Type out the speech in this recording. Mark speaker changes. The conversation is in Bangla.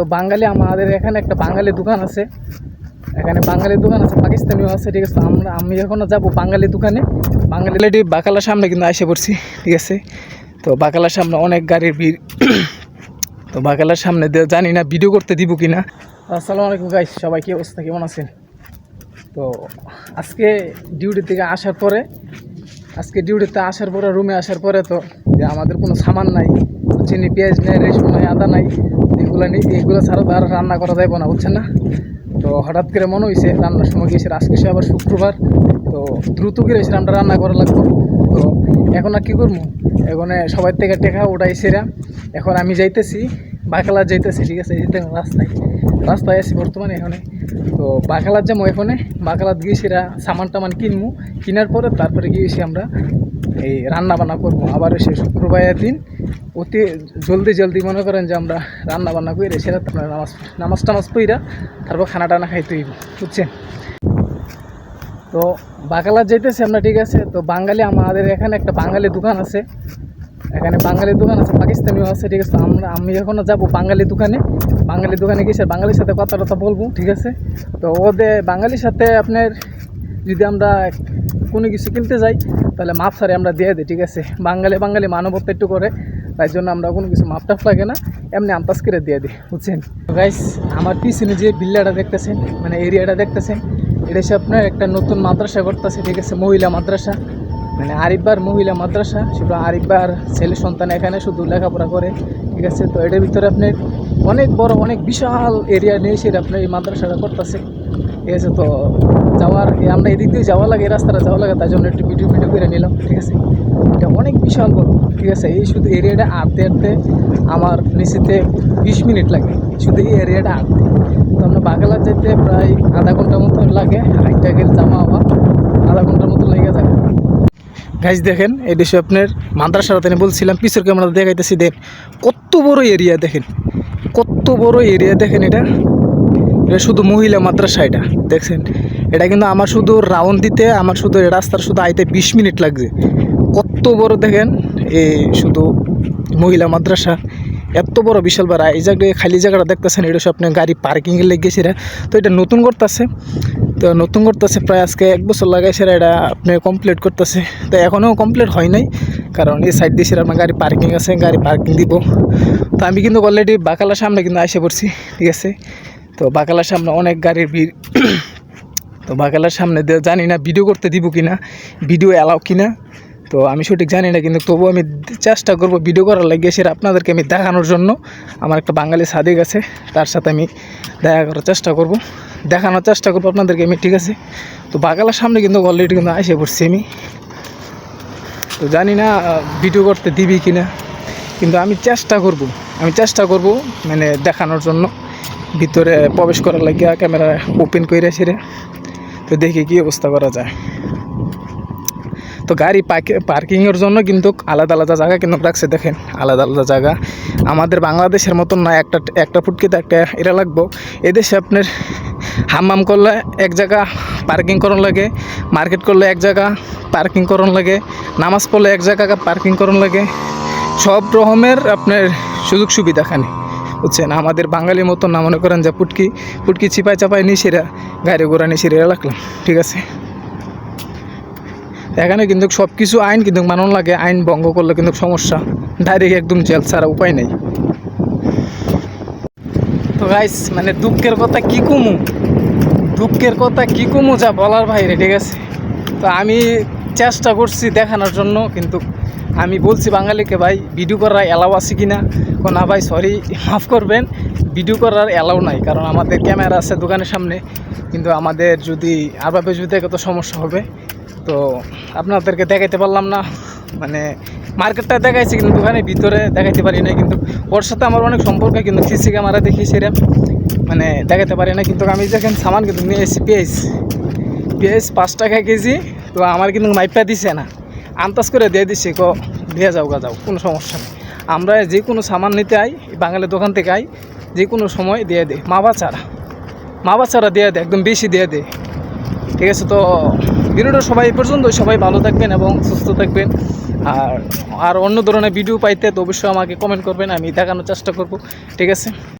Speaker 1: তো বাঙালি আমাদের এখানে একটা বাঙালি দোকান আছে, এখানে বাঙালি দোকান আছে, পাকিস্তানিও আছে, ঠিক আছে। আমি এখনও যাবো বাঙালি দোকানে। বাঙালি লেডি বাকালার সামনে কিন্তু এসে পড়ছি, ঠিক আছে। তো বাকালার সামনে অনেক গাড়ির ভিড়। তো বাকালার সামনে জানি না ভিডিও করতে দিব কি না। আসসালামু আলাইকুম গাইস, সবাই কি অবস্থা, কেমন আছেন? তো আজকে ডিউটি থেকে আসার পরে রুমে আসার পরে তো যে আমাদের কোনো সামান নাই, চিনি পেঁয়াজ নেই, রেশন নাই, আদা নাই, এগুলো ছাড়া তো আর রান্না করা যাইব না, বুঝছেন না। তো হঠাৎ করে মনে হয়েছে রান্নার সময় গিয়েছে, আজকে সে আবার শুক্রবার, তো দ্রুত করে এসে আমরা রান্না করা লাগবো। তো এখন আর কী করবো, এখন সবাই থেকে টেকা উঠাইছে, এখন আমি যাইতেছি বাকালার যাইতেছি, ঠিক আছে। রাস্তায় আছি বর্তমানে এখানে। তো বাকালার যাবো, এখানে বাকালার গিয়েছিরা সামান টামান কিনবো, কেনার পরে তারপরে গিয়েছি আমরা এই রান্না বান্না করবো। আবার এসে শুক্রবারের দিন অতি জলদি মনে করেন যে আমরা রান্না বান্না করে সেটা আপনার নামাজ পইরা তারপর খানা টানা খাইতে হইব, বুঝছেন। তো বাকালার যাইতেছি আমরা, ঠিক আছে। তো বাঙালি আমাদের এখানে একটা বাঙালি দোকান আছে, এখানে বাঙালি দোকান আছে, পাকিস্তানিও আছে, ঠিক আছে। আমি এখনও যাবো বাঙালি দোকানে গিয়ে বাঙালির সাথে কথা বলবো, ঠিক আছে। তো ওদের বাঙালির সাথে আপনার যদি আমরা কোনো কিছু কিনতে যাই তাহলে মাপ সারে আমরা দিয়ে দিই, ঠিক আছে। বাঙালি মানবত্ব একটু করে, তাই জন্য আমরা কোনো কিছু মাপটাপ লাগে না, এমনি আন্দাজ করে দিয়ে দিই, বুঝছেন। গাইস, আমার পিছনে যে বিল্লাটা দেখতেছেন, মানে এরিয়াটা দেখতেছেন, এটা হচ্ছে আপনার একটা নতুন মাদ্রাসা করতেছে, ঠিক আছে, মহিলা মাদ্রাসা, মানে আরিফবার মহিলা মাদ্রাসা। শুধু আরিফবার ছেলে সন্তান এখানে শুধু লেখাপড়া করে, ঠিক আছে। তো এটার ভিতরে আপনার অনেক বড়, অনেক বিশাল এরিয়া নিয়ে সেটা আপনার এই মাদ্রাসাটা করতেছে, ঠিক আছে। তো আমরা এদিক দিয়ে যাওয়া লাগে, রাস্তাটা যাওয়া লাগে, তাই জন্য একটু ভিডিও করে নিলাম, ঠিক আছে। এটা অনেক বিশাল বড়, ঠিক আছে। এই শুধু এরিয়াটা আঁটতে আমার নিচেতে 20 মিনিট লাগে, শুধু এই এরিয়াটা আঁটতে। তো আমরা বাগালার যেতে প্রায় আধা ঘন্টার মতো লাগে, হাইটটা গেলে জামা আবার আধা ঘন্টার মতো লেগে যাবে। গাইজ দেখেন, এই দেশে আপনার মাদ্রাসাটা আমি বলছিলাম, পিছের ক্যামেরা দেখাইতেছি, দেন কত বড় এরিয়া দেখেন, এটা শুধু মহিলা মাদ্রাসা, এটা দেখছেন। এটা কিন্তু আমার শুধু রাউন্ড দিতে, আমার শুধু রাস্তার শুধু আইতে 20 মিনিট লাগছে। কত বড় দেখেন, এই শুধু মহিলা মাদ্রাসা, এত বড় বিশাল বড়। এই জায়গায় খালি জায়গাটা দেখতেছেন, এটা সব আপনার গাড়ি পার্কিংয়ে লেগেছে। তো এটা নতুন করতেছে, প্রায় আজকে 1 বছর লাগাইছে, এটা আপনি কমপ্লিট করতেছে। তো এখনও কমপ্লিট হয় নাই, কারণ এই সাইড দিয়ে আপনার গাড়ি পার্কিং আছে, গাড়ি পার্কিং দিব। তো আমি কিন্তু অলরেডি বাকালার সামনে কিন্তু এসে পড়ছি, ঠিক আছে। তো বাকালার সামনে অনেক গাড়ির ভিড়। তো বাকালার সামনে জানি না ভিডিও করতে দিব কি না, ভিডিও অ্যালাউ কি না, তো আমি সঠিক জানি না, কিন্তু তবুও আমি চেষ্টা করব ভিডিও করার লাগিয়ে সেটা আপনাদেরকে আমি দেখানোর জন্য। আমার একটা বাঙালি সাদিক আছে, তার সাথে আমি দেখা করার দেখানোর চেষ্টা করবো আপনাদেরকে আমি, ঠিক আছে। তো বাকালার সামনে কিন্তু অলরেডি কিন্তু এসে পড়ছি আমি। তো জানি না ভিডিও করতে দিবি কি না, কিন্তু আমি চেষ্টা করব মানে দেখানোর জন্য, ভিতরে প্রবেশ করার লাগিয়া ক্যামেরা ওপেন করে সেরে। তো দেখি কি অবস্থা করা যায়। তো গাড়ি পার্কিংয়ের জন্য কিন্তু আলাদা জায়গা কিন্তু রাখছে, দেখেন, আলাদা জায়গা। আমাদের বাংলাদেশের মতন না, একটা ফুটকিতে একটা এরা লাগবো। এদেশে আপনার হাম্মাম করলে এক জায়গা পার্কিং করন লাগে, মার্কেট করলে এক জায়গা পার্কিং করন লাগে, নামাজ পড়লে এক জায়গা পার্কিং করন লাগে, সব রকমের আপনার সুযোগ সুবিধা খানে, বুঝছেন। আমাদের বাঙালির মতন না, মনে করেন যে ফুটকি চিপাই নিয়ে সেরা গাড়ি ঘোড়া নিয়ে সেরা রাখলাম, ঠিক আছে। এখানে কিন্তু সব কিছু আইন কিন্তু মানন লাগে, আইন ভঙ্গ করলে কিন্তু সমস্যা, ডাইরেক্ট একদম জেল ছাড়া উপায় নেই। তো গাইস, মানে দুঃখের কথা কি কমু যা বলার বাইরে, ঠিক আছে। তো আমি চেষ্টা করছি দেখানোর জন্য, কিন্তু আমি বলছি বাঙালিকে, ভাই ভিডিও করার অ্যালাউ আছে কি না, না ভাই সরি মাফ করবেন, ভিডিও করার অ্যালাউ নাই, কারণ আমাদের ক্যামেরা আছে দোকানের সামনে। কিন্তু আমাদের যদি আরভাবে যদি দেখে তো সমস্যা হবে। তো আপনাদেরকে দেখাইতে পারলাম না, মানে মার্কেটটা দেখাইছি কিন্তু দোকানের ভিতরে দেখাইতে পারি না। কিন্তু ওর সাথে আমার অনেক সম্পর্ক, কিন্তু সিসি ক্যামেরা দেখি সেটা মানে দেখাতে পারি না। কিন্তু আমি দেখেন সামান কিন্তু নিয়ে এসেছি, পেঁয়াজ 5 টাকা কেজি। তো আমার কিন্তু মাইপা দিছে না, আন্দাজ করে দিয়ে দিচ্ছে, দিয়ে যাও কোনো সমস্যা নেই। আমরা যে কোনো সামান নিতে আই বাঙালি দোকান থেকে যে কোনো সময় দিয়ে দেয়, মা বাচ্চারা দিয়ে দেয়, একদম বেশি দিয়ে দেয়, ঠিক আছে। তো ভিডিওটা সবাই পর্যন্ত, সবাই ভালো থাকবেন এবং সুস্থ থাকবেন। আর অন্য ধরনের ভিডিও পাইতে তো অবশ্যই আমাকে কমেন্ট করবেন, আমি দেখানোর চেষ্টা করব, ঠিক আছে।